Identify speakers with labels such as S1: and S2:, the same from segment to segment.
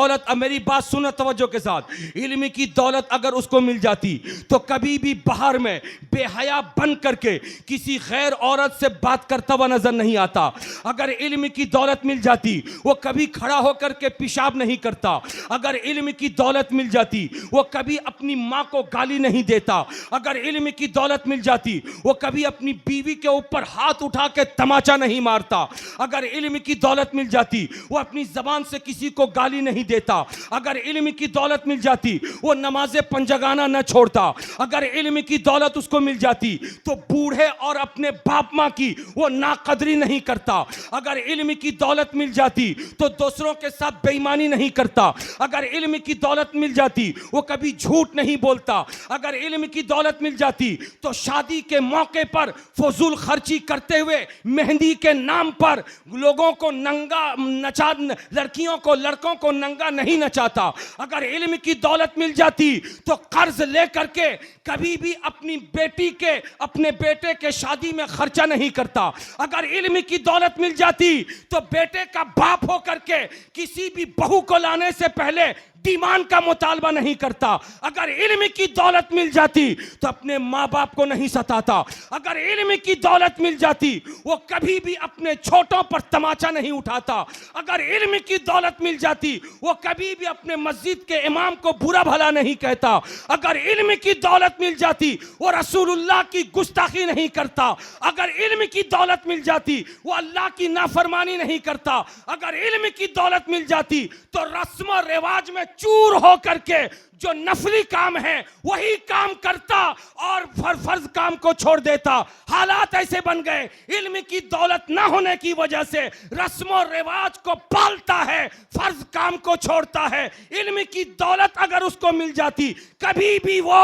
S1: दौलत, अब मेरी बात सुनो तवज्जो के साथ, इल्म की दौलत अगर उसको मिल जाती तो कभी भी बाहर में बेहया बन करके किसी गैर औरत से बात करता हुआ नजर नहीं आता। अगर इल्म की दौलत मिल जाती वो कभी खड़ा होकर के पेशाब नहीं करता। अगर इल्म की दौलत मिल जाती वो कभी अपनी माँ को गाली नहीं देता। अगर इल्म की दौलत मिल जाती वो कभी अपनी बीवी के ऊपर हाथ उठा के तमाचा नहीं मारता। अगर इल्म की दौलत मिल जाती वो अपनी जबान से किसी को गाली नहीं देता। अगर इल्म की दौलत मिल जाती वो नमाज़े पंजगाना न छोड़ता। अगर इल्म की दौलत उसको मिल जाती तो बूढ़े और अपने बाप माँ की वो नाकदरी नहीं करता। अगर इल्म की दौलत मिल जाती तो दूसरों के साथ बेईमानी नहीं करता। अगर इल्म की दौलत मिल जाती वो कभी झूठ नहीं बोलता। अगर इल्म की दौलत मिल जाती तो शादी के मौके पर फजूल खर्ची करते हुए मेहंदी के नाम पर लोगों को नंगा नचा, लड़कियों को लड़कों को नंगा नहीं नचाता। अगर इल्म की दौलत मिल जाती तो कर्ज लेकर के कभी भी अपनी बेटी के, अपने बेटे के शादी में खर्चा नहीं करता। अगर इल्म की दौलत मिल जाती तो बेटे का बाप होकर के किसी भी बहू को लाने से पहले डिमांड का मुतालबा नहीं करता। अगर इल्म की दौलत मिल जाती तो अपने माँ बाप को नहीं सताता। अगर इल्म की दौलत मिल जाती वो कभी भी अपने छोटों पर तमाचा नहीं उठाता। अगर इल्म की दौलत मिल जाती वो कभी भी अपने मस्जिद के इमाम को बुरा भला नहीं कहता। अगर इल्म की दौलत मिल जाती वो रसूलुल्लाह की गुस्ताखी नहीं करता। अगर इल्म की दौलत मिल जाती वो अल्लाह की नाफरमानी नहीं करता। अगर इल्म की दौलत मिल जाती तो रस्म और रिवाज में चूर हो करके जो नफली काम है वही काम करता और फर्ज काम को छोड़ देता। हालात ऐसे बन गए, इल्म की दौलत ना होने की वजह से रस्म और रिवाज को पालता है, फर्ज काम को छोड़ता है। इल्म की दौलत अगर उसको मिल जाती कभी भी वो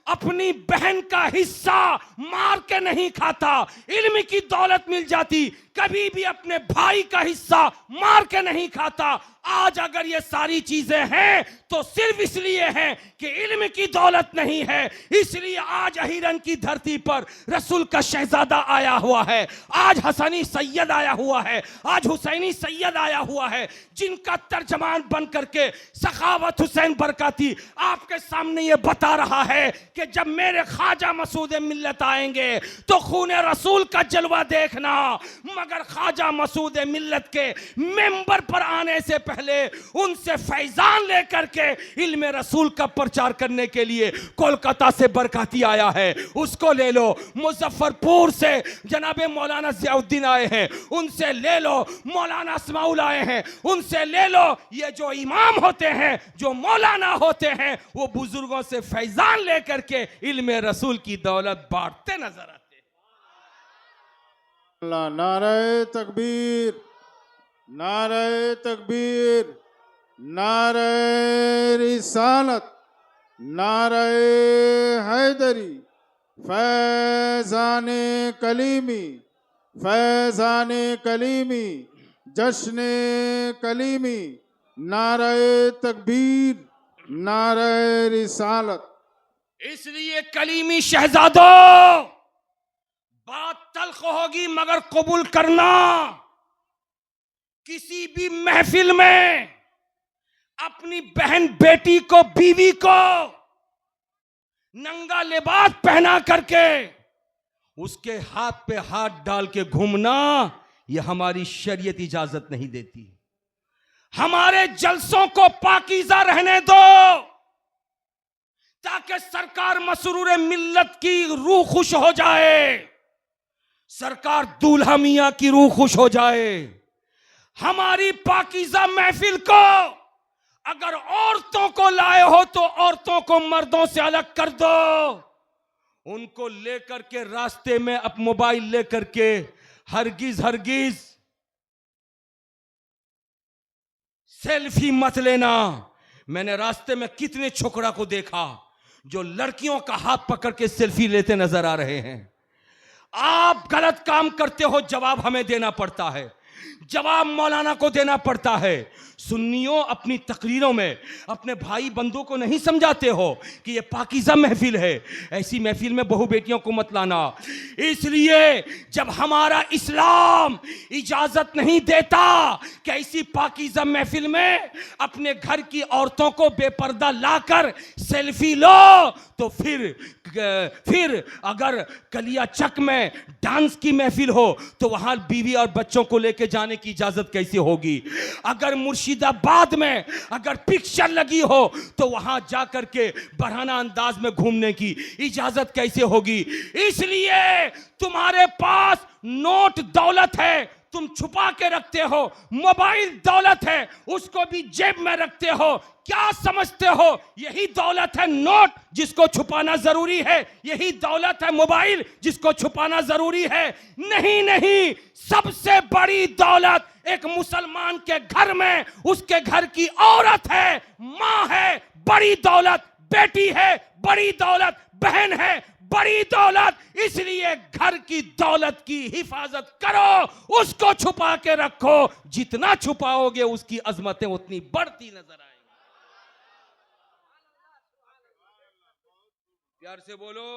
S1: अपनी बहन का हिस्सा मार के नहीं खाता। इल्म की दौलत मिल जाती कभी भी अपने भाई का हिस्सा मार के नहीं खाता। आज अगर ये सारी चीजें हैं तो सिर्फ इसलिए हैं कि इल्म की दौलत नहीं है। इसलिए आज अहिरन की धरती पर रसूल का शहजादा आया हुआ है, आज हसनी सैयद आया हुआ है, आज हुसैनी सैयद आया हुआ है, जिनका तर्जमान बन करके सखावत हुसैन बरकाती आपके सामने ये बता रहा है कि जब मेरे ख्वाजा मसूद मिल्लत आएंगे तो खून रसूल का जलवा देखना। मगर ख्वाजा मसूद मिल्लत के मेंबर पर आने से पहले उनसे फैजान लेकर के इल्म रसूल का प्रचार करने के लिए कोलकाता से बरकाती आया है, उसको ले लो। मुजफ्फरपुर से जनाबे मौलाना ज़ियाउद्दीन आए हैं, उनसे ले लो। मौलाना अस्माउल आए हैं, उनसे ले लो। ये जो इमाम होते हैं, जो मौलाना होते हैं, वो बुजुर्गों से फैजान लेकर के इल्म रसूल की दौलत बांटते नजर आते।
S2: नारे तकबीर, नारे तकबीर, नारे रिसालत, नारे हैदरी, फैज़ाने कलीमी, फैज़ाने कलीमी, जश्ने कलीमी, नारे तकबीर, नारे रिसालत।
S1: इसलिए कलीमी शहजादों, बात तल्ख होगी मगर कबूल करना। किसी भी महफिल में अपनी बहन बेटी को, बीवी को नंगा लिबास पहना करके उसके हाथ पे हाथ डाल के घूमना, यह हमारी शरीयत इजाजत नहीं देती। हमारे जलसों को पाकीज़ा रहने दो ताकि सरकार मसरूर मिल्लत की रूह खुश हो जाए, सरकार दूल्हा मियां की रूह खुश हो जाए। हमारी पाकीज़ा महफिल को अगर औरतों को लाए हो तो औरतों को मर्दों से अलग कर दो। उनको लेकर के रास्ते में अब मोबाइल लेकर के हरगिज हरगिज सेल्फी मत लेना। मैंने रास्ते में कितने छोकरा को देखा जो लड़कियों का हाथ पकड़ के सेल्फी लेते नजर आ रहे हैं। आप गलत काम करते हो, जवाब हमें देना पड़ता है। जवाब मौलाना को देना पड़ता है। सुन्नियों अपनी तकरीरों में अपने भाई बंधुओं को नहीं समझाते हो कि ये पाकीज़ा महफिल है, ऐसी महफिल में बहू बेटियों को मत लाना। इसलिए जब हमारा इस्लाम इजाजत नहीं देता कि ऐसी पाकीज़ा महफिल में अपने घर की औरतों को बेपर्दा लाकर सेल्फी लो, तो फिर अगर कलियाचक में डांस की महफिल हो तो वहां बीवी और बच्चों को लेकर जाने की इजाजत कैसे होगी? अगर मुर्शिदाबाद में अगर पिक्चर लगी हो तो वहां जाकर के बरहाना अंदाज में घूमने की इजाजत कैसे होगी? इसलिए तुम्हारे पास नोट दौलत है, तुम छुपा के रखते हो, मोबाइल दौलत है, उसको भी जेब में रखते हो। क्या समझते हो यही दौलत है नोट जिसको छुपाना जरूरी है? यही दौलत है मोबाइल जिसको छुपाना जरूरी है? नहीं नहीं, सबसे बड़ी दौलत एक मुसलमान के घर में उसके घर की औरत है, मां है। बड़ी दौलत बेटी है, बड़ी दौलत बहन है, बड़ी दौलत। इसलिए घर की दौलत की हिफाजत करो, उसको छुपा के रखो। जितना छुपाओगे उसकी अजमतें उतनी बढ़ती नजर आएंगी। प्यार से बोलो,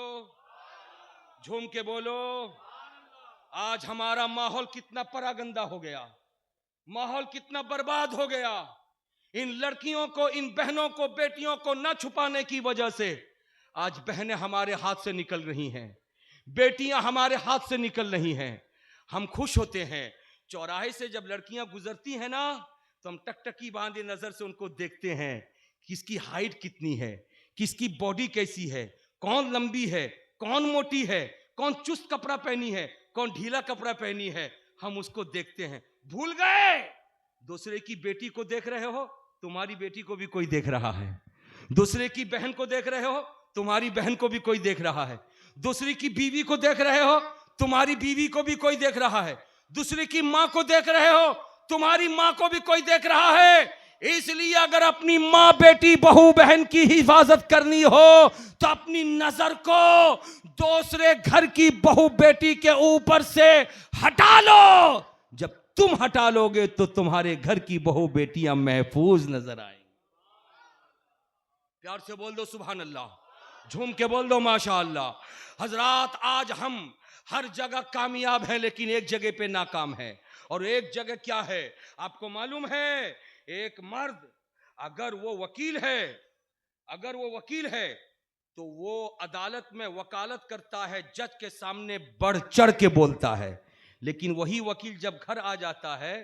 S1: झूम के बोलो। आज हमारा माहौल कितना परागंदा हो गया, माहौल कितना बर्बाद हो गया। इन लड़कियों को, इन बहनों को, बेटियों को न छुपाने की वजह से आज बहनें हमारे हाथ से निकल रही हैं, बेटियां हमारे हाथ से निकल रही हैं। हम खुश होते हैं, चौराहे से जब लड़कियां गुजरती हैं ना, तो हम टकटकी बांधे नजर से उनको देखते हैं, किसकी हाइट कितनी है, किसकी बॉडी कैसी है, कौन लंबी है, कौन मोटी है, कौन चुस्त कपड़ा पहनी है, कौन ढीला कपड़ा पहनी है। हम उसको देखते हैं। भूल गए दूसरे की बेटी को देख रहे हो, तुम्हारी बेटी को भी कोई देख रहा है। दूसरे की बहन को देख रहे हो, तुम्हारी बहन को भी कोई देख रहा है। दूसरे की बीवी को देख रहे हो, तुम्हारी बीवी को भी कोई देख रहा है। दूसरे की मां को देख रहे हो, तुम्हारी मां को भी कोई देख रहा है। इसलिए अगर अपनी मां, बेटी, बहू, बहन की हिफाजत करनी हो तो अपनी नजर को दूसरे घर की बहू बेटी के ऊपर से हटा लो। जब तुम हटा लोगे तो तुम्हारे घर की बहू बेटियां महफूज नजर आएंगी। प्यार से बोल दो सुभान अल्लाह, झूम के बोल दो माशा अल्लाह। हजरात, आज हम हर जगह कामयाब हैं लेकिन एक जगह पे नाकाम हैं। और एक जगह क्या है आपको मालूम है? एक मर्द अगर वो वकील है तो वो अदालत में वकालत करता है, जज के सामने बढ़ चढ़ के बोलता है। लेकिन वही वकील जब घर आ जाता है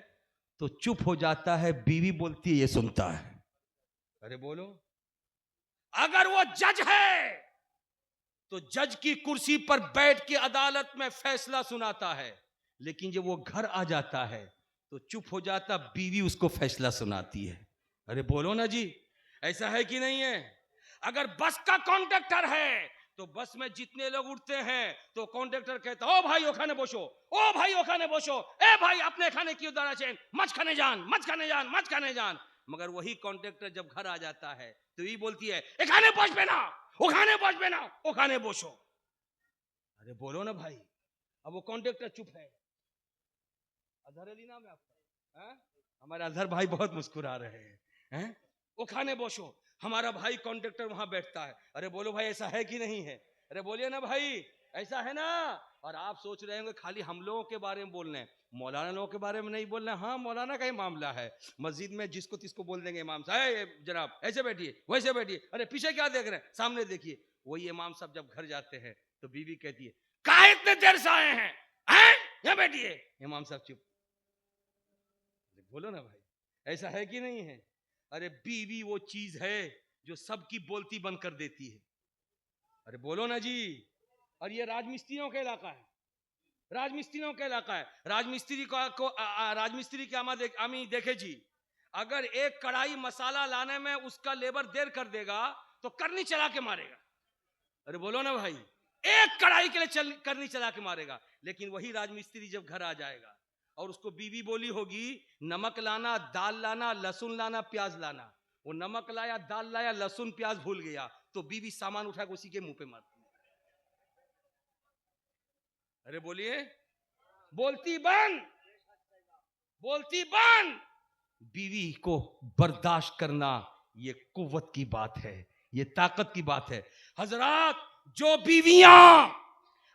S1: तो चुप हो जाता है, बीवी बोलती है ये सुनता है। अरे बोलो, अगर वो जज है तो जज की कुर्सी पर बैठ के अदालत में फैसला सुनाता है, लेकिन जब वो घर आ जाता है तो चुप हो जाता, बीवी उसको फैसला सुनाती है। अरे बोलो ना जी, ऐसा है कि नहीं है? अगर बस का कॉन्डक्टर है तो बस में जितने लोग उठते हैं तो कॉन्डक्टर कहता है, ओ भाई ओखाने बोसो, ओ भाई ओखाने बोसो, ए भाई अपने खाने क्यों दाना चैन, मच खाने जान, मच खाने जान, मच खाने जान। मगर वही कॉन्ट्रैक्टर जब घर आ जाता है तो ये बोलती है, खाने बोझ पे ना, खाने बोझ पे ना, खाने बोझो। अरे बोलो ना भाई। अब वो कॉन्ट्रैक्टर चुप है। अजहर अली नाम है आपका? हमारे अजहर भाई बहुत मुस्कुरा रहे हैं। वो खाने बोझो, हमारा भाई कॉन्ट्रैक्टर वहां बैठता है। अरे बोलो भाई, ऐसा है कि नहीं है? अरे बोलिए ना भाई, ऐसा है ना? और आप सोच रहे होंगे खाली हम लोगों के बारे में बोलना है, मौलाना लोगों के बारे में नहीं बोलना। हाँ, मौलाना का ही मामला है। मस्जिद में जिसको तिसको बोल देंगे इमाम साहब, जनाब ऐसे बैठिए, वैसे बैठिए। अरे पीछे क्या देख रहे हैं, सामने देखिए। वही इमाम साहब जब घर जाते हैं तो बीवी कहती है, काहे इतने देर से आए हैं, यहाँ बैठिए। इमाम साहब चुप। बोलो ना भाई, ऐसा है कि नहीं है? अरे बीवी वो चीज है जो सबकी बोलती बंद कर देती है। अरे बोलो ना जी। और ये राजमिस्त्रियों का इलाका है, राजमिस्त्रियों का इलाका है। राजमिस्त्री को राजमिस्त्री की आमी देखे जी, अगर एक कढ़ाई मसाला लाने में उसका लेबर देर कर देगा तो करनी चला के मारेगा। अरे बोलो ना भाई, एक कढ़ाई के लिए करनी चला के मारेगा। लेकिन वही राजमिस्त्री जब घर आ जाएगा और उसको बीवी बोली होगी, नमक लाना, दाल लाना, लहसुन लाना, प्याज लाना। वो नमक लाया, दाल लाया, लहसुन प्याज भूल गया तो बीवी सामान उठा के उसी के मुंह पे मारती है। अरे बोलिए, बोलती बंद, बोलती बंद। बीवी को बर्दाश्त करना ये कुव्वत की बात है, ये ताकत की बात है। हजरात, जो बीवियां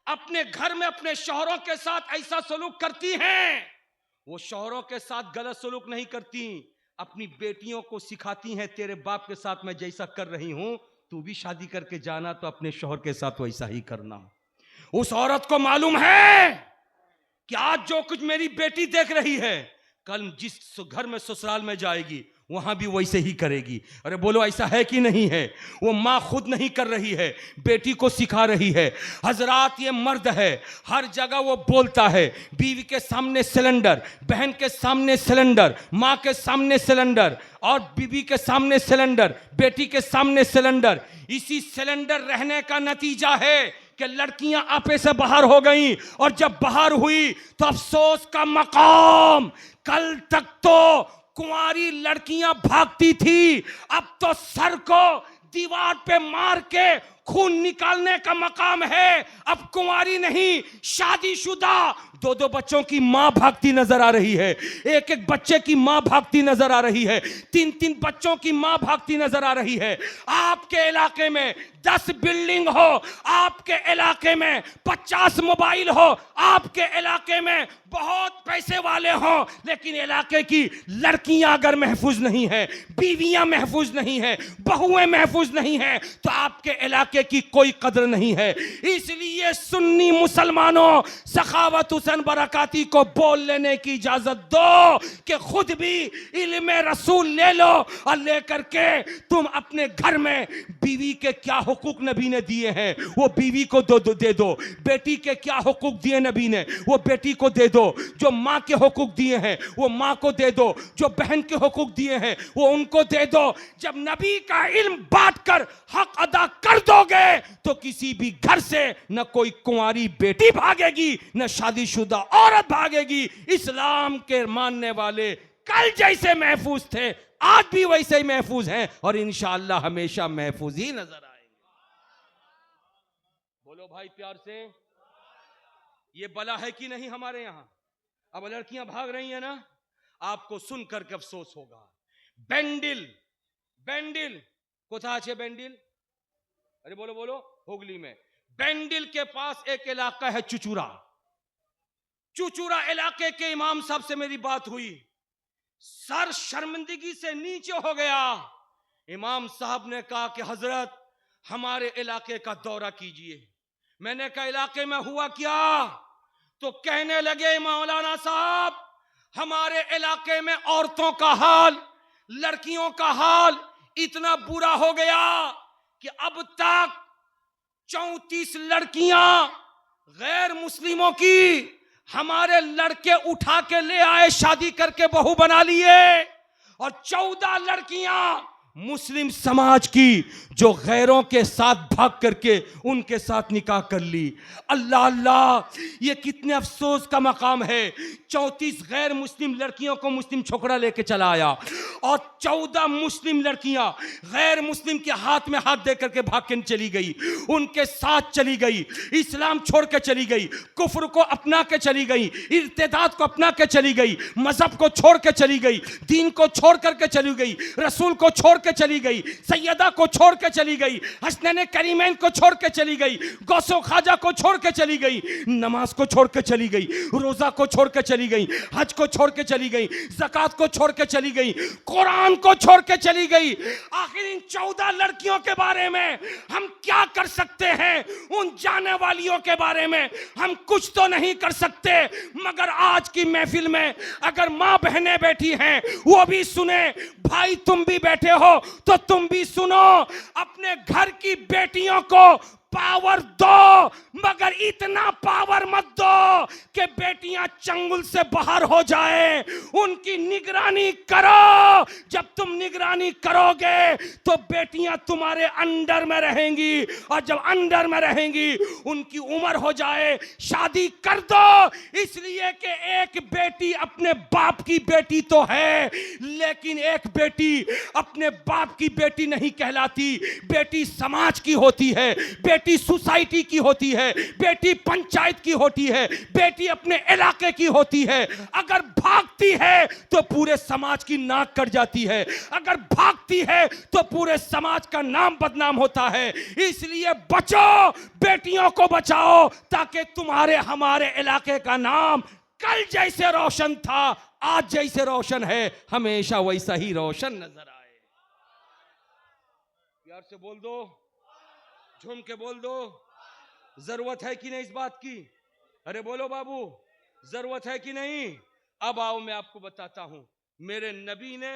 S1: अपने घर में अपने शौहरों के साथ ऐसा सलूक करती हैं, वो शौहरों के साथ गलत सलूक नहीं करती, अपनी बेटियों को सिखाती हैं, तेरे बाप के साथ मैं जैसा कर रही हूं तू भी शादी करके जाना तो अपने शौहर के साथ वैसा ही करना। उस औरत को मालूम है कि आज जो कुछ मेरी बेटी देख रही है, कल जिस घर में ससुराल में जाएगी वहां भी वैसे ही करेगी। अरे बोलो, ऐसा है कि नहीं है? वो माँ खुद नहीं कर रही है, बेटी को सिखा रही है। हजरात, ये मर्द है, हर जगह वो बोलता है, बीवी के सामने सिलेंडर, बहन के सामने सिलेंडर, माँ के सामने सिलेंडर, और बीवी के सामने सिलेंडर, बेटी के सामने सिलेंडर। इसी सिलेंडर रहने का नतीजा है कि लड़कियां आपे से बाहर हो गई, और जब बाहर हुई तो अफसोस का मकाम। कल तक तो कुंवारी लड़कियां भागती थी, अब तो सर को दीवार पे मार के खून निकालने का मकाम है। अब कुंवारी नहीं, शादीशुदा दो दो बच्चों की मां भागती नजर आ रही है, एक एक बच्चे की मां भागती नजर आ रही है, तीन तीन बच्चों की मां भागती नजर आ रही है। आपके इलाके में 10 बिल्डिंग हो, आपके इलाके में 50 मोबाइल हो, आपके इलाके में बहुत पैसे वाले हो, लेकिन इलाके की लड़कियां अगर महफूज नहीं है, बीवियां महफूज नहीं है, बहुएं महफूज नहीं है, तो आपके इलाके की कोई कदर नहीं है। इसलिए सुन्नी मुसलमानों, सखावत हुसैन बरकाती को बोल लेने की इजाजत दो कि खुद भी इल्मे रसूल ले लो, और लेकर के तुम अपने घर में बीवी के क्या हुकूक नबी ने दिए हैं वो बीवी को दे दो। बेटी के क्या हुकूक दिए नबी ने वो बेटी को दे दो। जो माँ के हुकूक दिए हैं वो माँ को दे दो। जो बहन के हुकूक दिए हैं वो उनको दे दो। जब नबी का इल्म बांट कर हक अदा कर दोगे तो किसी भी घर से न कोई कुंवारी बेटी भागेगी, न शादीशुदा औरत भागेगी। इस्लाम के मानने वाले कल जैसे महफूज थे आज भी वैसे ही महफूज हैं, और इंशाअल्लाह हमेशा महफूज ही नजर आएंगे। बोलो भाई प्यार से, ये बला है कि नहीं हमारे यहां? अब लड़कियां भाग रही हैं ना, आपको सुनकर के अफसोस होगा। बैंडिल, बैंडिल कोथा है बैंडिल? अरे बोलो बोलो, हुगली में। बैंडिल के पास एक इलाका है चुचुरा। चुचुरा इलाके के इमाम साहब से मेरी बात हुई, सर शर्मिंदगी से नीचे हो गया। इमाम साहब ने कहा कि हजरत हमारे इलाके का दौरा कीजिए। मैंने कहा इलाके में हुआ क्या? तो कहने लगे मौलाना साहब हमारे इलाके में औरतों का हाल, लड़कियों का हाल इतना बुरा हो गया कि अब तक 34 लड़कियां गैर मुस्लिमों की हमारे लड़के उठा के ले आए, शादी करके बहू बना लिए, और 14 लड़कियां मुस्लिम समाज की जो गैरों के साथ भाग करके उनके साथ निकाह कर ली। अल्लाह अल्लाह, ये कितने अफसोस का मकाम है। 34 गैर मुस्लिम लड़कियों को मुस्लिम छोकरा लेके चला आया, और 14 मुस्लिम लड़कियां गैर मुस्लिम के हाथ में हाथ दे करके भाग के चली गई, उनके साथ चली गई, इस्लाम छोड़ के चली गई, कुफ्र को अपना के चली गई, इर्तिदाद को अपना के चली गई, मजहब को छोड़ के चली गई, दीन को छोड़ करके चली गई, रसूल को छोड़ के चली गई, सैयदा को छोड़ के चली गई, हसनैन करीमैन को छोड़ के चली गई, गौसो ख्वाजा को छोड़ के चली गई, नमाज को छोड़ के चली गई, रोजा को छोड़ के चली गई, हज को छोड़ के चली गई, ज़कात को छोड़ के चली गई, कुरान को छोड़ के चली गई। आखिर इन 14 लड़कियों के बारे में हम क्या कर सकते हैं? उन जाने वालियों के बारे में हम कुछ तो नहीं कर सकते, मगर आज की महफिल में अगर माँ बहनें बैठी हैं वो भी सुने, भाई तुम भी बैठे हो तो तुम भी सुनो। अपने घर की बेटियों को पावर दो, मगर इतना पावर मत दो कि बेटियां चंगुल से बाहर हो जाए। उनकी निगरानी करो। जब तुम निगरानी करोगे तो बेटियां तुम्हारे अंडर में रहेंगी, और जब अंडर में रहेंगी उनकी उम्र हो जाए, शादी कर दो। इसलिए कि एक बेटी अपने बाप की बेटी तो है, लेकिन एक बेटी अपने बाप की बेटी नहीं कहलाती। बेटी समाज की होती है, बेटी सोसाइटी की होती है, बेटी पंचायत की होती है, बेटी अपने इलाके की होती है। अगर भागती है तो पूरे समाज की नाक कट जाती है, अगर भागती है तो पूरे समाज का नाम बदनाम होता है। इसलिए बचो, बेटियों को बचाओ, ताकि तुम्हारे हमारे इलाके का नाम कल जैसे रोशन था, आज जैसे रोशन है, हमेशा वैसा ही रोशन नजर आए। प्यार से बोल दो, झूम के बोल दो, जरूरत है कि नहीं इस बात की? अरे बोलो बाबू, जरूरत है कि नहीं? अब आओ मैं आपको बताता हूं, मेरे नबी ने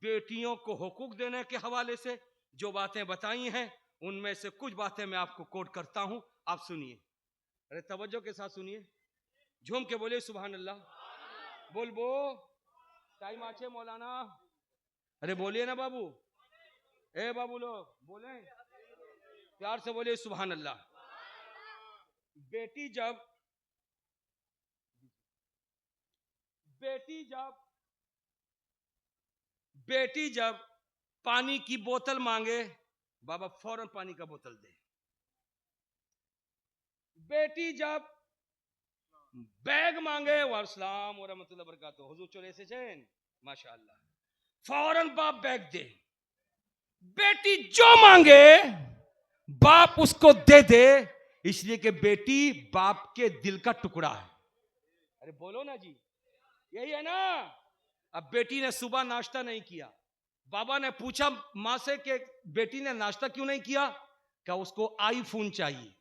S1: बेटियों को हुकूक देने के हवाले से जो बातें बताई हैं, उनमें से कुछ बातें मैं आपको कोट करता हूं, आप सुनिए। अरे तवज्जो के साथ सुनिए, झूम के बोले सुभान अल्लाह। बोल बो, टाइम आचे मौलाना, अरे बोलिए ना बाबू, ए बाबू लोग बोले, प्यार से बोले सुभान अल्लाह। बेटी जब पानी की बोतल मांगे, बाबा फौरन पानी का बोतल दे। बेटी जब बैग मांगे, वालेकुम व रहमतुल्लाहि व बरकातहू, हुजूर चले से चैन माशाअल्लाह, फौरन बाप बैग दे। बेटी जो मांगे बाप उसको दे दे, इसलिए कि बेटी बाप के दिल का टुकड़ा है। अरे बोलो ना जी, यही है ना। अब बेटी ने सुबह नाश्ता नहीं किया, बाबा ने पूछा मां से कि बेटी ने नाश्ता क्यों नहीं किया? क्या उसको आईफोन चाहिए,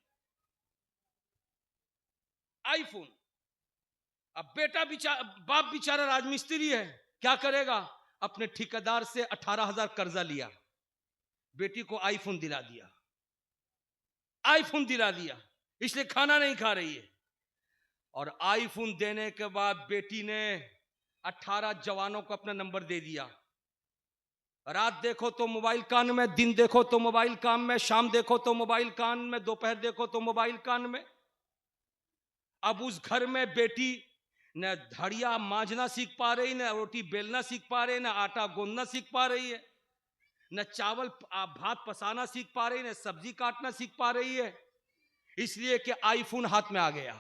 S1: आईफोन। अब बाप बेचारा राजमिस्त्री है, क्या करेगा? अपने ठेकेदार से 18,000 कर्जा लिया, बेटी को आईफोन दिला दिया, आईफोन दिला दिया, इसलिए खाना नहीं खा रही है। और आईफोन देने के बाद बेटी ने 18 जवानों को अपना नंबर दे दिया। रात देखो तो मोबाइल कान में, दिन देखो तो मोबाइल कान में, शाम देखो तो मोबाइल कान में, दोपहर देखो तो मोबाइल कान में। अब उस घर में बेटी न धड़िया मांझना सीख पा रही, न रोटी बेलना सीख पा रही, न आटा गूंदना सीख पा रही है, न चावल भात पसाना सीख पा रही, न सब्जी काटना सीख पा रही है, इसलिए कि आईफोन हाथ में आ गया।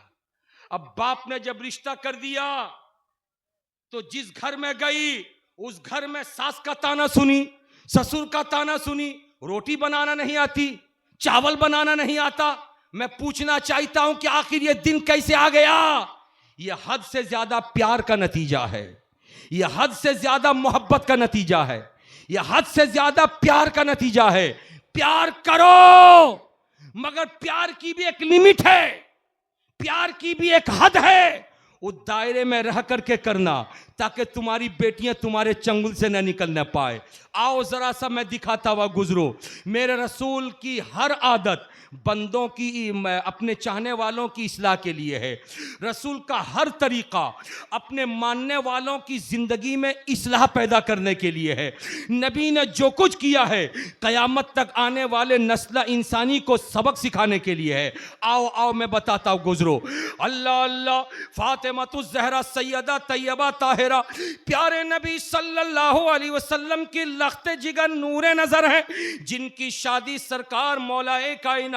S1: अब बाप ने जब रिश्ता कर दिया तो जिस घर में गई उस घर में सास का ताना सुनी, ससुर का ताना सुनी, रोटी बनाना नहीं आती, चावल बनाना नहीं आता। मैं पूछना चाहता हूं कि आखिर ये दिन कैसे आ गया? ये हद से ज्यादा प्यार का नतीजा है, ये हद से ज्यादा मोहब्बत का नतीजा है, ये हद से ज्यादा प्यार का नतीजा है। प्यार करो, मगर प्यार की भी एक लिमिट है, प्यार की भी एक हद है। उस दायरे में रह करके करना, ताकि तुम्हारी बेटियां तुम्हारे चंगुल से न निकल पाए। आओ जरा सा मैं दिखाता हुआ गुजरो। मेरे रसूल की हर आदत बंदों की, अपने चाहने वालों की इस्लाह के लिए है। रसूल का हर तरीका अपने मानने वालों की जिंदगी में इस्लाह पैदा करने के लिए है। नबी ने जो कुछ किया है कयामत तक आने वाले नस्ल इंसानी को सबक सिखाने के लिए है। आओ आओ मैं बताता हूँ, गुजरो। अल्लाह अल्लाह, फातिमातुज़ ज़हरा सैयदा तैयबा ताहिरा, प्यारे नबी सल्लल्लाहु अलैहि वसल्लम की लख्ते जिगर नूरे नजर है, जिनकी शादी सरकार मौलाए कायनात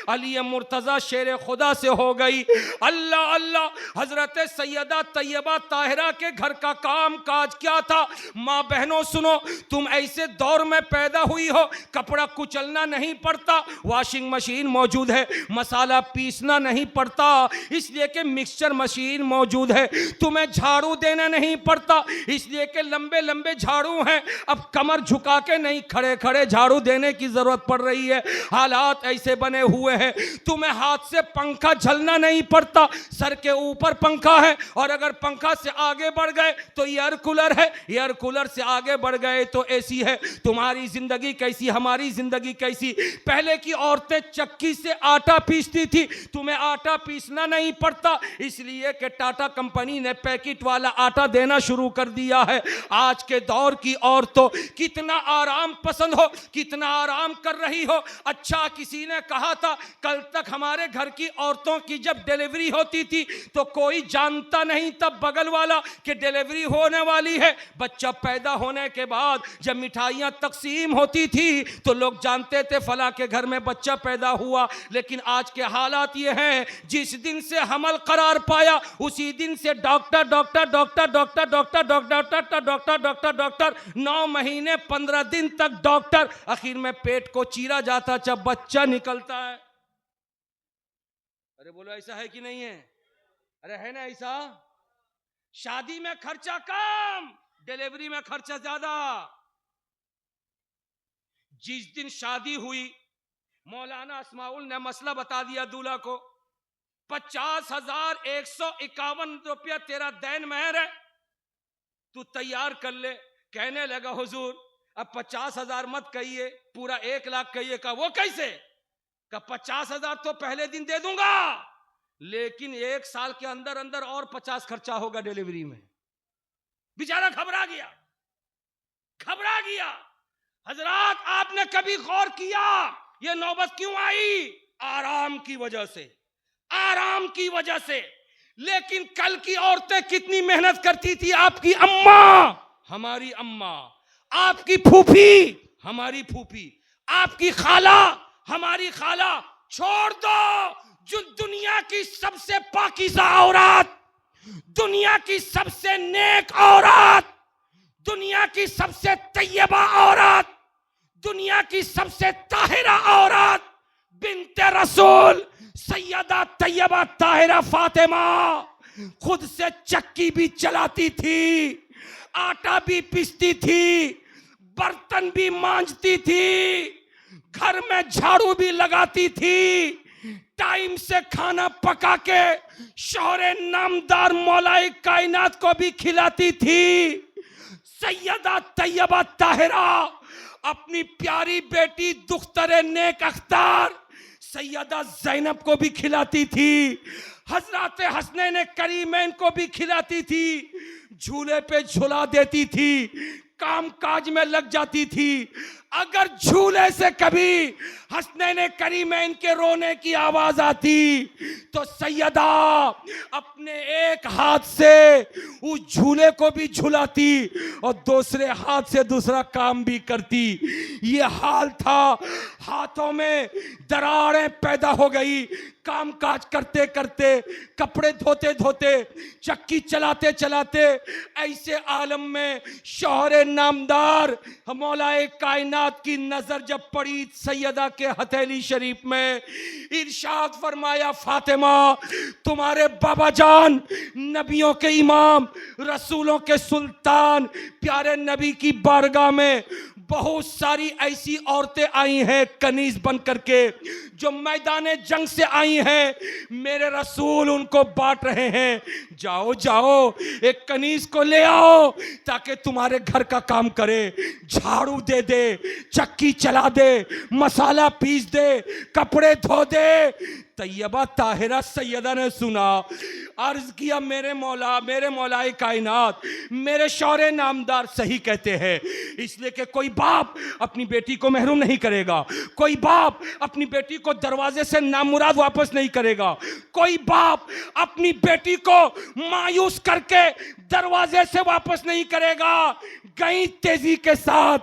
S1: अली मुर्तजा शेर खुदा से हो गई। अल्लाह अल्लाह, हजरत सैयदा तैयबा ताहिरा के घर का काम काज क्या था? माँ बहनों सुनो, तुम ऐसे दौर में पैदा हुई हो, कपड़ा कुचलना नहीं पड़ता, वॉशिंग मशीन मौजूद है, मसाला पीसना नहीं पड़ता इसलिए कि मिक्सचर मशीन मौजूद है, तुम्हें झाड़ू देना नहीं पड़ता इसलिए कि लंबे लंबे झाड़ू हैं, अब कमर झुका के नहीं खड़े खड़े झाड़ू देने की जरूरत पड़ रही है। हालात ऐसे बने हुए हैं, तुम्हें हाथ से पंखा झलना नहीं पड़ता, सर के ऊपर पंखा है, और अगर पंखा से आगे बढ़ गए तो एयर कूलर है, एयर कूलर से आगे बढ़ गए तो एसी है। तुम्हारी जिंदगी कैसी, हमारी जिंदगी कैसी? पहले की औरतें चक्की से आटा पीसती थी, तुम्हें आटा पीसना नहीं पड़ता इसलिए कि टाटा कंपनी ने पैकेट वाला आटा देना देना शुरू कर दिया है। आज के दौर की औरतों कितना आराम पसंद हो, कितना आराम कर रही हो। अच्छा, किसी ने कहा था कल तक हमारे घर की औरतों की जब डिलीवरी होती थी तो कोई जानता नहीं था बगल वाला कि डिलीवरी होने वाली है। बच्चा पैदा होने के बाद जब मिठाइयां तकसीम होती थी तो लोग जानते थे फला के घर में बच्चा पैदा हुआ। लेकिन आज के हालात ये हैं, जिस दिन से हमल करार पाया उसी दिन से doctor doctor doctor doctor doctor doctor doctor doctor doctor 9 महीने 15 दिन तक डॉक्टर। आखिर में पेट को चीरा जाता जब बच्चा निकलता है। अरे बोलो, ऐसा है कि नहीं है? अरे है ना ऐसा? शादी में खर्चा कम, डिलीवरी में खर्चा ज्यादा। जिस दिन शादी हुई मौलाना अस्माउल ने मसला बता दिया दूल्हा को, 50,151 रुपया तेरा दैन महर है, तू तैयार कर ले। कहने लगा हुजूर अब 50,000 मत कहिए, पूरा 1 लाख कहिए। का वो कैसे? का 50,000 तो पहले दिन दे दूंगा, लेकिन 1 साल के अंदर अंदर और 50 खर्चा होगा डिलीवरी में। बेचारा घबरा गया, घबरा गया। हजरात, आपने कभी गौर किया ये नौबत क्यों आई? आराम की वजह से, आराम की वजह से। लेकिन कल की औरतें कितनी मेहनत करती थी। आपकी अम्मा हमारी अम्मा, आपकी फूफी हमारी फूफी, आपकी खाला हमारी खाला। छोड़ दो, जो दुनिया की सबसे पाकीज़ा औरत, दुनिया की सबसे नेक औरत, दुनिया की सबसे तैयबा औरत, दुनिया की सबसे ताहिरा औरत, बिन्ते रसूल सैयदा तैयबा ताहिरा फातिमा खुद से चक्की भी चलाती थी, आटा भी पीसती थी, बर्तन भी मांजती थी, घर में झाड़ू भी लगाती थी, टाइम से खाना पका के शौहरे नामदार मौलाए कायनात को भी खिलाती थी। सैयदा तैयबा ताहिरा अपनी प्यारी बेटी दुख्तरे नेक अख्तार सैयदा ज़ैनब को भी खिलाती थी, हजरत हसनैन करीमैन को भी खिलाती थी, झूले पे झुला देती थी, काम काज में लग जाती थी। अगर झूले से कभी हसनैन करीमैन के रोने की आवाज आती तो सैयदा अपने एक हाथ से उस झूले को भी झुलाती और दूसरे हाथ से दूसरा काम भी करती। ये हाल था। हाथों में दरारें पैदा हो गई, काम काज करते करते, कपड़े धोते धोते, चक्की चलाते चलाते। ऐसे आलम में शौहरे नामदार मौलाए कायनात की नजर जब पड़ी सैयदा के हथेली शरीफ में, इरशाद फरमाया, फातिमा तुम्हारे बाबा जान नबियों के इमाम, रसूलों के सुल्तान, प्यारे नबी की बारगाह में बहुत सारी ऐसी औरतें आई हैं कनीज बन करके, जो मैदान जंग से आई हैं। मेरे रसूल उनको बांट रहे हैं, जाओ जाओ एक कनीज को ले आओ ताकि तुम्हारे घर का काम करे, झाड़ू दे दे, चक्की चला दे, मसाला पीस दे, कपड़े धो दे। तैयबा ताहिरा सैयदा ने सुना, अर्ज किया, मेरे मौलाए कायनात, मेरे शौहरे नामदार सही कहते हैं। इसलिए कि कोई बाप अपनी बेटी को महरूम नहीं करेगा, कोई बाप अपनी बेटी को दरवाजे से नामुराद वापस नहीं करेगा, कोई बाप अपनी बेटी को मायूस करके दरवाजे से वापस नहीं करेगा। गई तेजी के साथ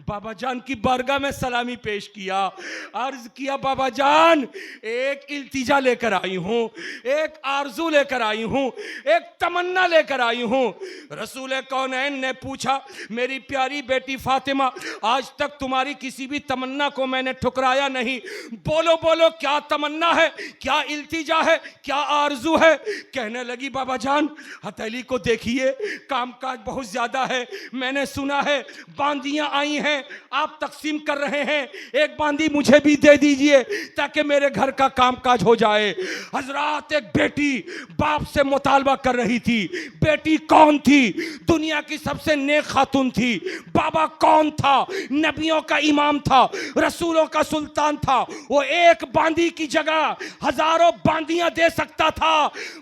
S1: बाबा जान की बारगाह में सलामी पेश किया, अर्ज किया, बाबा जान एक इल्तिजा लेकर आई हूं, एक आरजू लेकर आई हूं, एक तमन्ना लेकर आई हूं। रसूल कौनैन ने पूछा, मेरी प्यारी बेटी फातिमा, आज तक तुम्हारी किसी भी तमन्ना को मैंने ठुकराया नहीं, बोलो बोलो क्या तमन्ना है, क्या इल्तिजा है, क्या आरजू है। कहने लगी, बाबा जान हथेली को देखिए, कामकाज बहुत ज्यादा है, मैंने मैंने सुना है बांदियां आई हैं, आप तकसीम कर रहे हैं, एक बांदी मुझे भी दे दीजिए ताकि मेरे घर का कामकाज हो जाए। हजरात, एक बेटी बाप से मुतालबा कर रही थी। बेटी कौन थी? दुनिया की सबसे नेक खातून थी। बाबा कौन था? नबियों का इमाम था, रसूलों का सुल्तान था। वो एक बांदी की जगह हजारों बांदियां दे सकता था,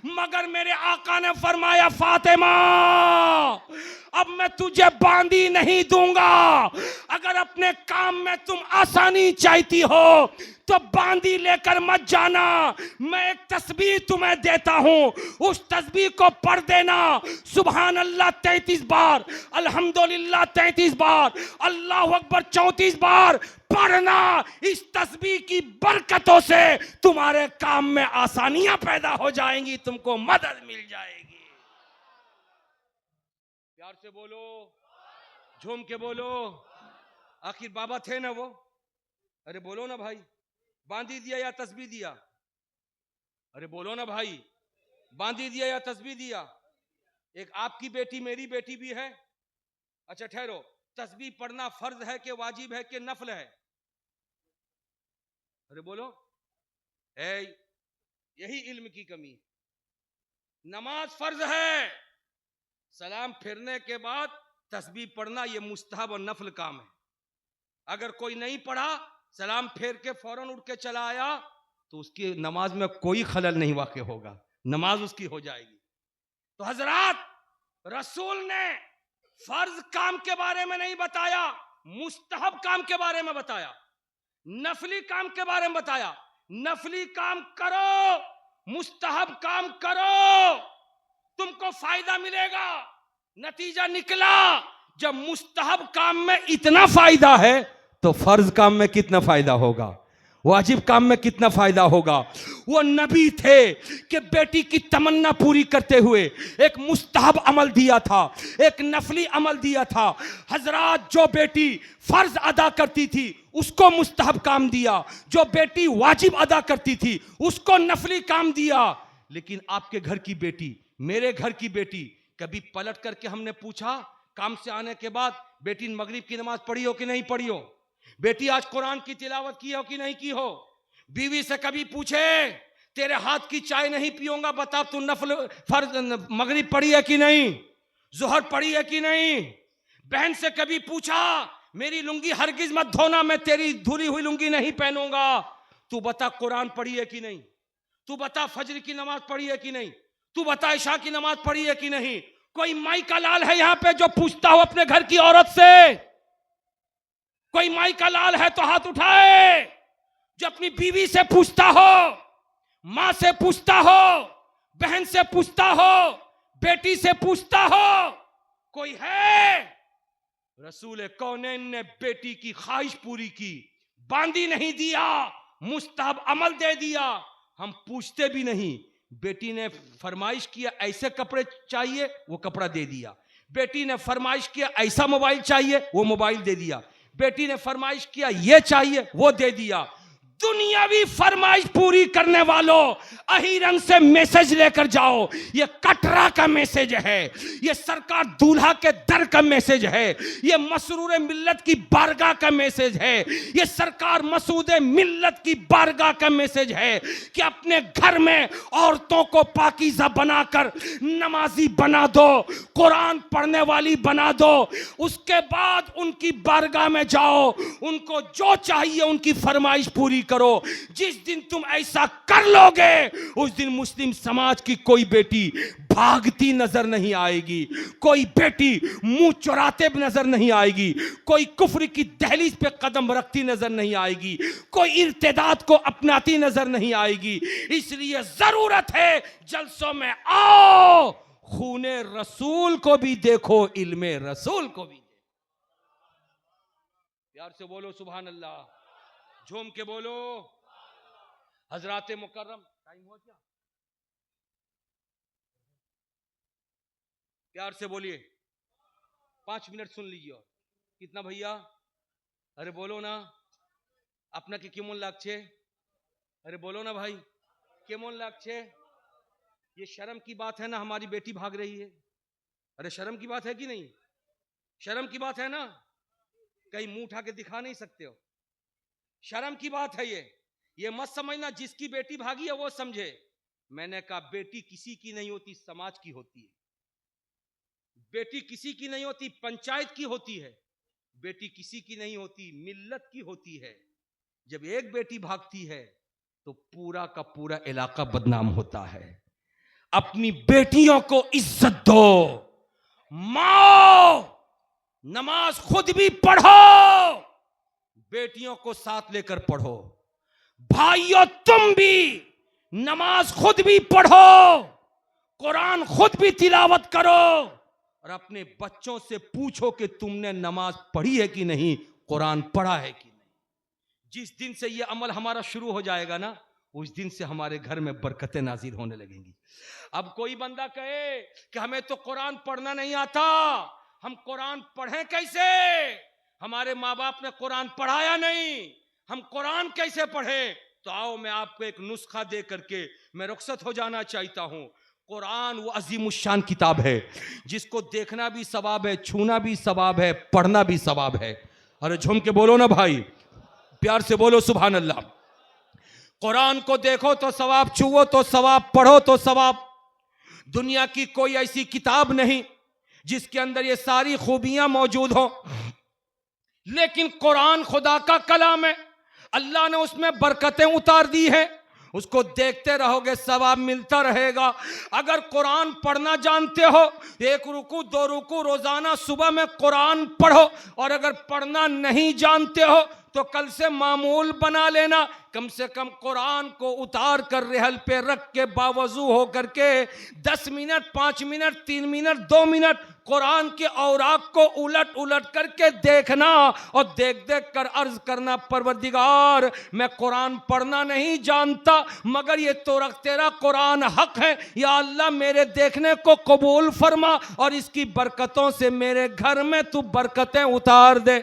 S1: मगर मेरे आका ने फरमाया, फातिमा अब मैं तुझे बांदी नहीं दूंगा। अगर अपने काम में तुम आसानी चाहती हो तो बांदी लेकर मत जाना, मैं एक तस्बीह तुम्हें देता हूं, उस तस्बीह को पढ़ देना। सुभान अल्लाह 33 बार, अल्हम्दुलिल्लाह 33 बार, अल्लाह अकबर 34 बार पढ़ना। इस तस्बीह की बरकतों से तुम्हारे काम में आसानियां पैदा हो जाएंगी, तुमको मदद मिल जाएगी। प्यार से बोलो, झूम के बोलो। आखिर बाबा थे ना वो? अरे बोलो ना भाई, बांधी दिया या तस्बीह दिया? अरे बोलो ना भाई, बांधी दिया या तस्बीह दिया? एक आपकी बेटी मेरी बेटी भी है। अच्छा ठहरो, तस्बीह पढ़ना फर्ज है कि वाजिब है कि नफल है? अरे बोलो। यही इल्म की कमी। नमाज फर्ज है, सलाम फिरने के बाद तस्बीह पढ़ना यह मुस्तहब और नफल काम है। अगर कोई नहीं पढ़ा, सलाम फेर के फौरन उठ के चला आया, तो उसकी नमाज में कोई खलल नहीं वाक़ होगा, नमाज उसकी हो जाएगी। तो हजरात, रसूल ने फर्ज काम के बारे में नहीं बताया, मुस्तहब काम के बारे में बताया, नफली काम के बारे में बताया। नफली काम करो, मुस्तहब काम करो, तुमको फायदा मिलेगा। नतीजा निकला, जब मुस्तहब काम में इतना फायदा है तो फर्ज काम में कितना फायदा होगा, वाजिब काम में कितना फायदा होगा। वो नबी थे कि बेटी की तमन्ना पूरी करते हुए एक मुस्तहब अमल दिया था, एक नफली अमल दिया था। हजरात, जो बेटी फर्ज अदा करती थी उसको मुस्तहब काम दिया, जो बेटी वाजिब अदा करती थी उसको नफली काम दिया। लेकिन आपके घर की बेटी, मेरे घर की बेटी, कभी पलट करके हमने पूछा काम से आने के बाद, बेटी मगरिब की नमाज पढ़ी हो कि नहीं पढ़ी हो? बेटी आज कुरान की तिलावत की हो कि नहीं की हो? बीवी से कभी पूछे तेरे हाथ की चाय नहीं पीऊंगा, बता तू नफल फर्ज मगरिब पढ़ी है कि नहीं, जोहर पढ़ी है कि नहीं? बहन से कभी पूछा मेरी लुंगी हरगिज मत धोना, मैं तेरी धुली हुई लुंगी नहीं पहनूंगा, तू बता कुरान पढ़ी है कि नहीं? तू बता फजर की नमाज पढ़ी है कि नहीं? तू बता इशा की नमाज पढ़ी है कि नहीं? कोई माई का लाल है यहां पे जो पूछता हो अपने घर की औरत से? कोई माई का लाल है तो हाथ उठाए, जो अपनी बीवी से पूछता हो, मां से पूछता हो, बहन से पूछता हो, बेटी से पूछता हो? कोई है? रसूल कौनैन ने बेटी की ख्वाहिश पूरी की, बांदी नहीं दिया, मुस्तहब अमल दे दिया। हम पूछते भी नहीं। बेटी ने फरमाइश किया ऐसे कपड़े चाहिए, वो कपड़ा दे दिया। बेटी ने फरमाइश किया ऐसा मोबाइल चाहिए, वो मोबाइल दे दिया। बेटी ने फरमाइश किया ये चाहिए, वो दे दिया। दुनियावी फरमाइश पूरी करने वालों, अहिरन से मैसेज लेकर जाओ, ये कटरा का मैसेज है, ये सरकार दूल्हा के दर का मैसेज है, ये मसरूर मिल्लत की बारगाह का मैसेज है, ये सरकार मसूद मिल्लत की बारगाह का मैसेज है कि अपने घर में औरतों को पाकीज़ा बनाकर नमाजी बना दो, कुरान पढ़ने वाली बना दो। उसके बाद उनकी बारगाह में जाओ, उनको जो चाहिए उनकी फरमाइश पूरी करो। जिस दिन तुम ऐसा कर लोगे, उस दिन मुस्लिम समाज की कोई बेटी भागती नजर नहीं आएगी, कोई बेटी मुंह चुराते नजर नहीं आएगी, कोई कुफ्र की दहलीज पे कदम रखती नजर नहीं आएगी, कोई इर्तिदाद को अपनाती नजर नहीं आएगी। इसलिए जरूरत है जलसों में आओ, खूने रसूल को भी देखो, इल्मे रसूल को भी देखो। प्यार से बोलो सुभान अल्लाह, झूम के बोलो। हजरात मुकर्रम, टाइम हुआ क्या? प्यार से बोलिए, 5 मिनट सुन लीजिए। और कितना भैया? अरे बोलो ना, अपना के केमन लागछे? अरे बोलो ना भाई, केमन लागछे? ये शर्म की बात है ना, हमारी बेटी भाग रही है। अरे शर्म की बात है कि नहीं? शर्म की बात है ना, कहीं मुंह उठा के दिखा नहीं सकते हो, शर्म की बात है ये मत समझना जिसकी बेटी भागी है वो समझे। मैंने कहा बेटी किसी की नहीं होती, समाज की होती है। बेटी किसी की नहीं होती, पंचायत की होती है। बेटी किसी की नहीं होती, मिल्लत की होती है। जब एक बेटी भागती है तो पूरा का पूरा इलाका बदनाम होता है। अपनी बेटियों को इज्जत दो। मां, नमाज खुद भी पढ़ो, बेटियों को साथ लेकर पढ़ो। भाइयों, तुम भी नमाज खुद भी पढ़ो, कुरान खुद भी तिलावत करो, और अपने बच्चों से पूछो कि तुमने नमाज पढ़ी है कि नहीं, कुरान पढ़ा है कि नहीं। जिस दिन से यह अमल हमारा शुरू हो जाएगा ना, उस दिन से हमारे घर में बरकतें नाजिल होने लगेंगी। अब कोई बंदा कहे कि हमें तो कुरान पढ़ना नहीं आता, हम कुरान पढ़ें कैसे, हमारे माँ बाप ने कुरान पढ़ाया नहीं, हम कुरान कैसे पढ़ें। तो आओ मैं आपको एक नुस्खा दे करके मैं रुखसत हो जाना चाहता हूं। कुरान वो अजीमुशान किताब है जिसको देखना भी सवाब है, छूना भी सवाब है, पढ़ना भी सवाब है। अरे झूम के बोलो ना भाई, प्यार से बोलो सुभान अल्लाह। कुरान को देखो तो सवाब, छुओ तो सवाब, पढ़ो तो सवाब। दुनिया की कोई ऐसी किताब नहीं जिसके अंदर ये सारी खूबियां मौजूद हो, लेकिन कुरान खुदा का कलाम है, अल्लाह ने उसमें बरकतें उतार दी है। उसको देखते रहोगे सवाब मिलता रहेगा। अगर कुरान पढ़ना जानते हो, एक रुकू दो रुकू रोजाना सुबह में कुरान पढ़ो, और अगर पढ़ना नहीं जानते हो तो कल से मामूल बना लेना, कम से कम कुरान को उतार कर रेहल पे रख के बावजू हो करके 10 minute, 5 minute, 3 minute, 2 minute Quran के औराक को उलट उलट करके देखना, और देख देख कर अर्ज करना, परवरदिगार मैं कुरान पढ़ना नहीं जानता, मगर ये तो तेरा कुरान हक है, या अल्लाह मेरे देखने को कबूल फरमा, और इसकी बरकतों से मेरे घर में तू बरकतें उतार दे।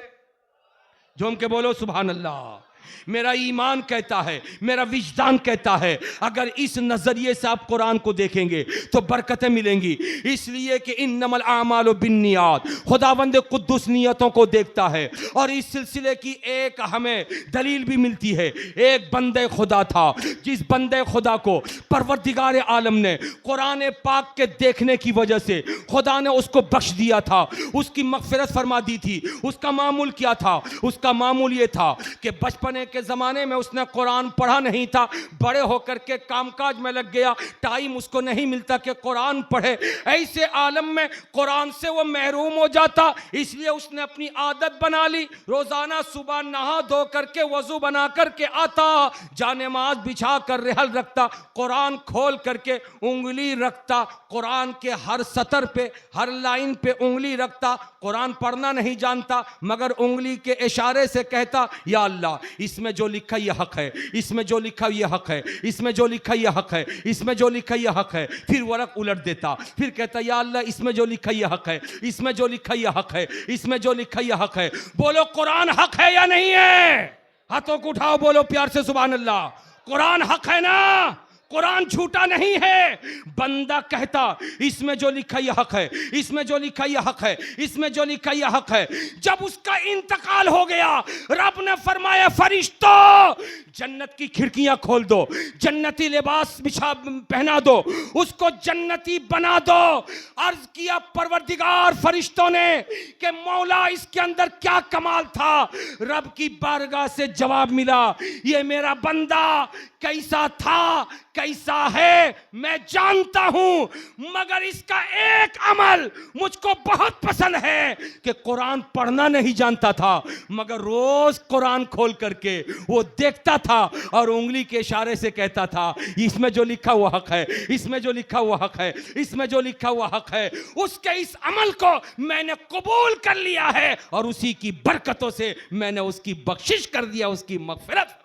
S1: झूम के बोलो सुभान अल्लाह। मेरा ईमान कहता है, मेरा विजदान कहता है, अगर इस नजरिए से आप कुरान को देखेंगे तो बरकतें मिलेंगी। इसलिए कि इन्नमल आमालु बिन्नियात, खुदावंद कुद्दुस नियतों को देखता है। और इस सिलसिले की एक हमें दलील भी मिलती है। एक बंदे खुदा था, जिस बंदे खुदा को परवरदिगार आलम ने कुरान पाक के देखने की वजह से खुदा ने उसको बख्श दिया था, उसकी मगफिरत फरमा दी थी। उसका मामूल क्या था? उसका मामूल ये था कि बचपने के ज़माने में उसने कुरान पढ़ा नहीं था, बड़े होकर के कामकाज में लग गया, टाइम उसको नहीं मिलता कि कुरान पढ़े। ऐसे आलम में कुरान से वो महरूम हो जाता, इसलिए उसने अपनी आदत बना ली, रोज़ाना सुबह नहा धो करके वज़ू बना करके आता, जानेमाज बिछा कर रेहल रखता, कुरान खोल करके उंगली रखता, कुरान के हर सतर पे, हर लाइन पे उंगली रखता। कुरान पढ़ना नहीं जानता, मगर उंगली के इशारे से कहता, या अल्लाह इसमें जो लिखा ये हक है, इसमें जो लिखा ये हक है, इसमें जो लिखा ये हक है, इसमें जो लिखा ये हक है। फिर वरक उलट देता, फिर कहता, या अल्लाह इसमें जो लिखा ये हक है, इसमें जो लिखा ये हक है, इसमें जो लिखा ये हक है। बोलो कुरान हक है या नहीं है? हाथों को उठाओ, बोलो प्यार से सुभान अल्लाह। कुरान हक है ना? कुरान झूठा नहीं है। बंदा कहता इसमें जो लिखा यह हक है, इसमें जो लिखा यह हक है, इसमें जो लिखा यह हक है। जब उसका इंतकाल हो गया, रब ने फरमाया, फरिश्तों जन्नत की खिड़कियां खोल दो, जन्नती लिबास बिछा पहना दो, उसको जन्नती बना दो। अर्ज किया परवरदिगार फरिश्तों ने कि मौला इसके अंदर क्या कमाल था? रब की बारगाह से जवाब मिला, ये मेरा बंदा कैसा था, कैसा है मैं जानता हूं, मगर इसका एक अमल मुझको बहुत पसंद है कि कुरान पढ़ना नहीं जानता था, मगर रोज कुरान खोल करके वो देखता था और उंगली के इशारे से कहता था, इसमें जो लिखा हुआ हक है, इसमें जो लिखा हुआ हक है, इसमें जो लिखा हुआ हक है। उसके इस अमल को मैंने कबूल कर लिया है, और उसी की बरकतों से मैंने उसकी बख्शिश कर दिया, उसकी मगफिरत।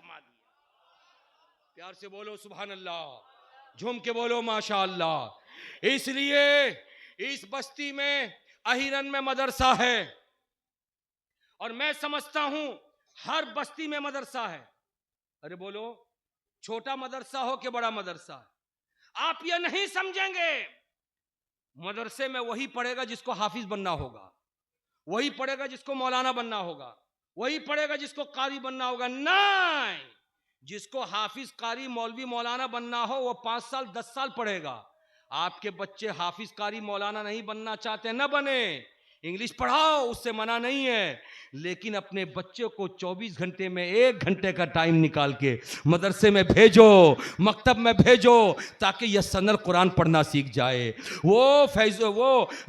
S1: प्यार से बोलो सुभान अल्लाह, झूम के बोलो माशा अल्लाह। इसलिए इस बस्ती में अहिरन में मदरसा है, और मैं समझता हूं हर बस्ती में मदरसा है। अरे बोलो, छोटा मदरसा हो कि बड़ा मदरसा, आप ये नहीं समझेंगे मदरसे में वही पढ़ेगा जिसको हाफिज बनना होगा, वही पढ़ेगा जिसको मौलाना बनना होगा, वही पढ़ेगा जिसको कारी बनना होगा। नहीं, जिसको हाफिज कारी मौलवी मौलाना बनना हो वो 5 साल 10 साल पढ़ेगा। आपके बच्चे हाफिज कारी मौलाना नहीं बनना चाहते, न बने, इंग्लिश पढ़ाओ, उससे मना नहीं है, लेकिन अपने बच्चों को 24 घंटे में 1 घंटे का टाइम निकाल के मदरसे में भेजो, मकतब में भेजो, ताकि यह सनर कुरान पढ़ना सीख जाए, वो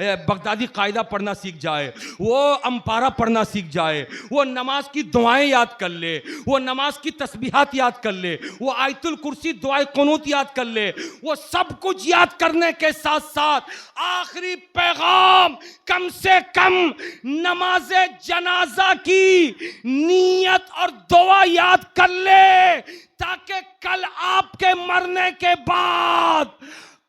S1: बगदादी कायदा पढ़ना सीख जाए, वो अम्पारा पढ़ना सीख जाए, वो नमाज की दुआएं याद कर ले, वो नमाज की तस्बीहात याद कर ले, वो आयतुल कुर्सी दुआए कुनूत याद कर ले। वो सब कुछ याद करने के साथ साथ आखिरी पैगाम कम से कम नमाज जनाजा की नियत और दुआ याद कर ले, ताकि कल आपके मरने के बाद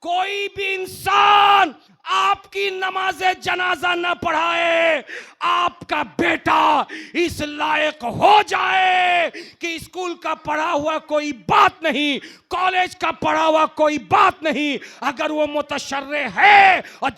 S1: कोई भी इंसान आपकी नमाज जनाजा न पढ़ाए, आपका बेटा इस लायक हो जाए कि स्कूल का पढ़ा हुआ कोई बात नहीं, कॉलेज का पढ़ा हुआ कोई बात नहीं, अगर वो मुतशर्रे है और